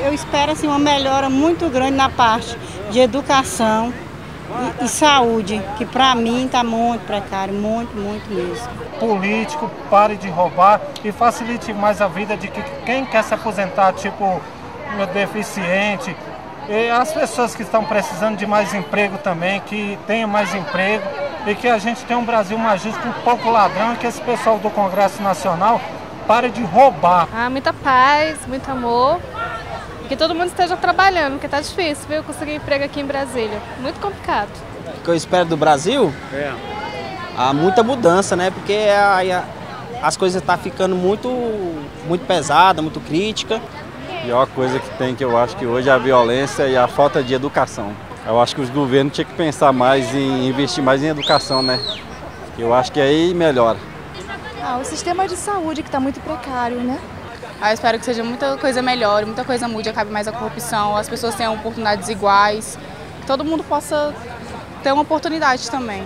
Eu espero assim, uma melhora muito grande na parte de educação e saúde, que para mim está muito precário, muito mesmo. Político, pare de roubar e facilite mais a vida de quem quer se aposentar, tipo deficiente, e as pessoas que estão precisando de mais emprego também, que tenham mais emprego e que a gente tenha um Brasil mais justo, com pouco ladrão, e que esse pessoal do Congresso Nacional pare de roubar. Muita paz, muito amor. Que todo mundo esteja trabalhando, porque tá difícil, viu? Conseguir emprego aqui em Brasília. Muito complicado. O que eu espero do Brasil? Há muita mudança, né? Porque as coisas estão ficando muito pesadas, muito críticas. A pior coisa que tem, que eu acho que hoje, é a violência e a falta de educação. Eu acho que os governos tinham que pensar mais em investir mais em educação, né? Eu acho que aí melhora. O sistema de saúde que está muito precário, né? Eu espero que seja muita coisa melhor, muita coisa mude, acabe mais a corrupção, as pessoas tenham oportunidades iguais, que todo mundo possa ter uma oportunidade também.